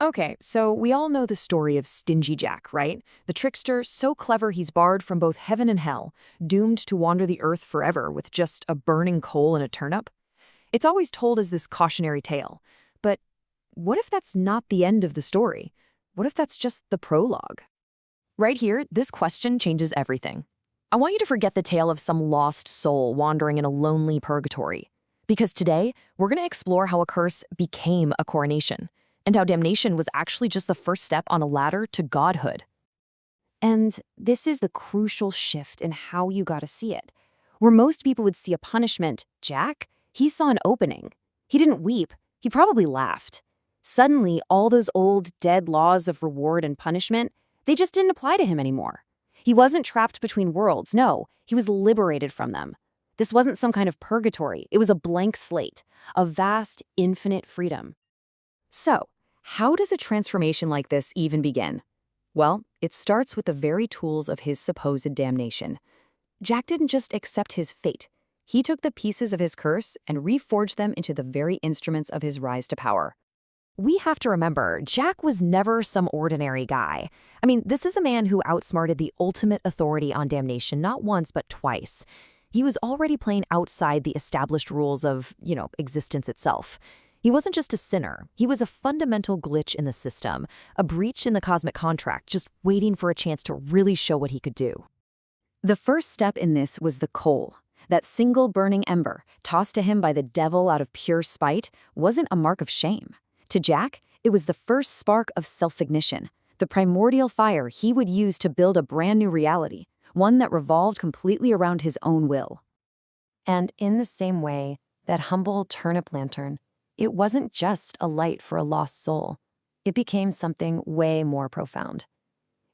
Okay, so we all know the story of Stingy Jack, right? The trickster, so clever he's barred from both heaven and hell, doomed to wander the earth forever with just a burning coal and a turnip. It's always told as this cautionary tale. But what if that's not the end of the story? What if that's just the prologue? Right here, this question changes everything. I want you to forget the tale of some lost soul wandering in a lonely purgatory. Because today, we're going to explore how a curse became a coronation, and how damnation was actually just the first step on a ladder to godhood. And this is the crucial shift in how you gotta see it. Where most people would see a punishment, Jack, he saw an opening. He didn't weep, he probably laughed. Suddenly, all those old, dead laws of reward and punishment, they just didn't apply to him anymore. He wasn't trapped between worlds, no, he was liberated from them. This wasn't some kind of purgatory, it was a blank slate, a vast, infinite freedom. So, how does a transformation like this even begin? Well, it starts with the very tools of his supposed damnation. Jack didn't just accept his fate. He took the pieces of his curse and reforged them into the very instruments of his rise to power. We have to remember, Jack was never some ordinary guy. I mean, this is a man who outsmarted the ultimate authority on damnation not once but twice. He was already playing outside the established rules of, existence itself. He wasn't just a sinner, he was a fundamental glitch in the system, a breach in the cosmic contract, just waiting for a chance to really show what he could do. The first step in this was the coal. That single burning ember, tossed to him by the devil out of pure spite, wasn't a mark of shame. To Jack, it was the first spark of self-ignition, the primordial fire he would use to build a brand new reality, one that revolved completely around his own will. And in the same way, that humble turnip lantern, it wasn't just a light for a lost soul. It became something way more profound.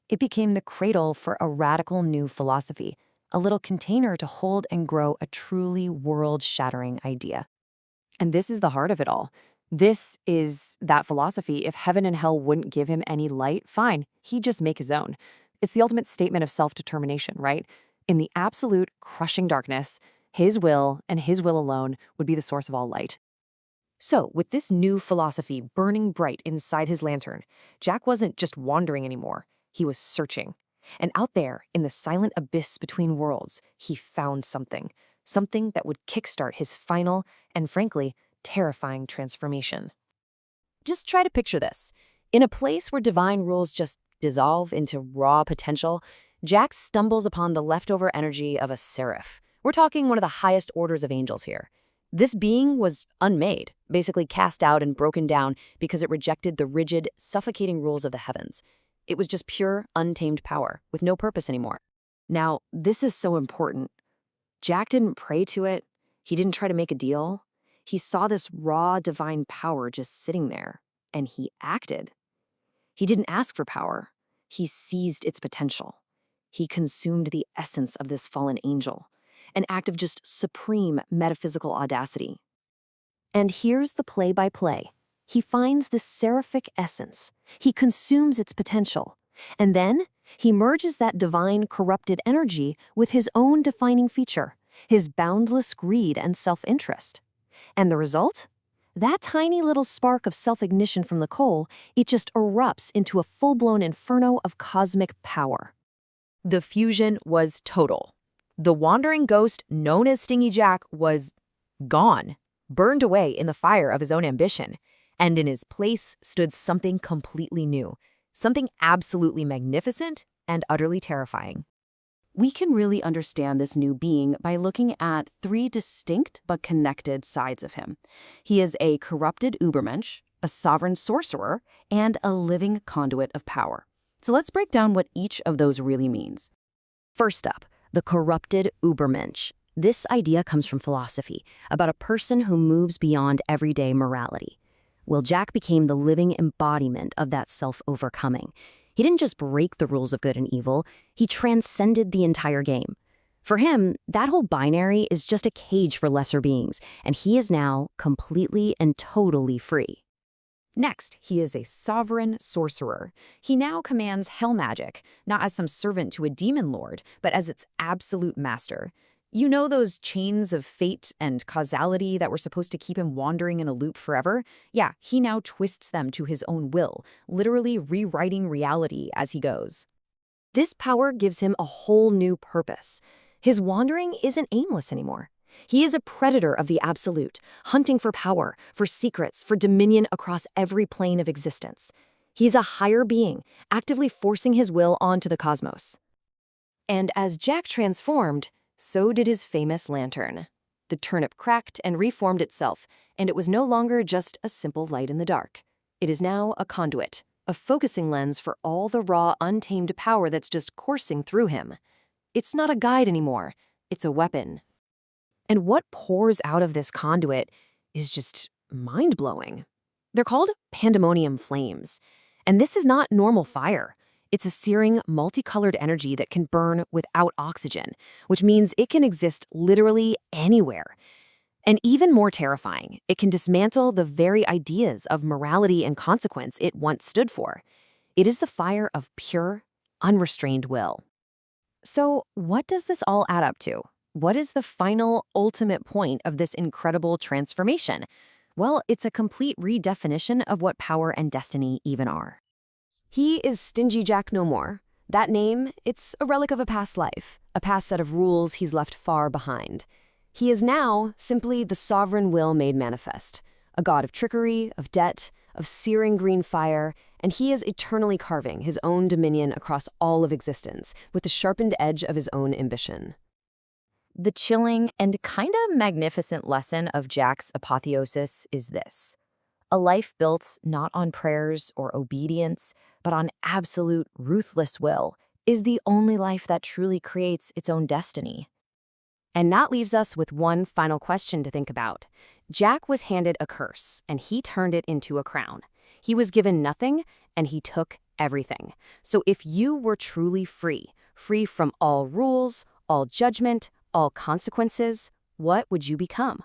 It became the cradle for a radical new philosophy, a little container to hold and grow a truly world-shattering idea. And this is the heart of it all. This is that philosophy. If heaven and hell wouldn't give him any light, fine, he'd just make his own. It's the ultimate statement of self-determination, right? In the absolute crushing darkness, his will and his will alone would be the source of all light. So, with this new philosophy burning bright inside his lantern, Jack wasn't just wandering anymore, he was searching. And out there, in the silent abyss between worlds, he found something that would kickstart his final and, frankly, terrifying transformation. Just try to picture this. In a place where divine rules just dissolve into raw potential, Jack stumbles upon the leftover energy of a seraph. We're talking one of the highest orders of angels here. This being was unmade, basically cast out and broken down because it rejected the rigid, suffocating rules of the heavens. It was just pure, untamed power, with no purpose anymore. Now, this is so important. Jack didn't pray to it. He didn't try to make a deal. He saw this raw, divine power just sitting there, and he acted. He didn't ask for power. He seized its potential. He consumed the essence of this fallen angel, an act of just supreme metaphysical audacity. And here's the play-by-play. He finds this seraphic essence. He consumes its potential. And then he merges that divine corrupted energy with his own defining feature, his boundless greed and self-interest. And the result? That tiny little spark of self-ignition from the coal, it just erupts into a full-blown inferno of cosmic power. The fusion was total. The wandering ghost known as Stingy Jack was gone, burned away in the fire of his own ambition, and in his place stood something completely new, something absolutely magnificent and utterly terrifying. We can really understand this new being by looking at three distinct but connected sides of him. He is a corrupted Übermensch, a sovereign sorcerer, and a living conduit of power. So let's break down what each of those really means. First up, the corrupted Übermensch. This idea comes from philosophy, about a person who moves beyond everyday morality. Well, Jack became the living embodiment of that self-overcoming. He didn't just break the rules of good and evil, he transcended the entire game. For him, that whole binary is just a cage for lesser beings, and he is now completely and totally free. Next, he is a sovereign sorcerer. He now commands hell magic, not as some servant to a demon lord, but as its absolute master. You know those chains of fate and causality that were supposed to keep him wandering in a loop forever? Yeah, he now twists them to his own will, literally rewriting reality as he goes. This power gives him a whole new purpose. His wandering isn't aimless anymore. He is a predator of the absolute, hunting for power, for secrets, for dominion across every plane of existence. He's a higher being, actively forcing his will onto the cosmos. And as Jack transformed, so did his famous lantern. The turnip cracked and reformed itself, and it was no longer just a simple light in the dark. It is now a conduit, a focusing lens for all the raw, untamed power that's just coursing through him. It's not a guide anymore, it's a weapon. And what pours out of this conduit is just mind-blowing. They're called pandemonium flames. And this is not normal fire. It's a searing, multicolored energy that can burn without oxygen, which means it can exist literally anywhere. And even more terrifying, it can dismantle the very ideas of morality and consequence it once stood for. It is the fire of pure, unrestrained will. So, what does this all add up to? What is the final, ultimate point of this incredible transformation? Well, it's a complete redefinition of what power and destiny even are. He is Stingy Jack no more. That name, it's a relic of a past life, a past set of rules he's left far behind. He is now simply the sovereign will made manifest, a god of trickery, of debt, of searing green fire, and he is eternally carving his own dominion across all of existence with the sharpened edge of his own ambition. The chilling and kind of magnificent lesson of Jack's apotheosis is this. A life built not on prayers or obedience, but on absolute, ruthless will, is the only life that truly creates its own destiny. And that leaves us with one final question to think about. Jack was handed a curse, and he turned it into a crown. He was given nothing, and he took everything. So if you were truly free, free from all rules, all judgment, all consequences, what would you become?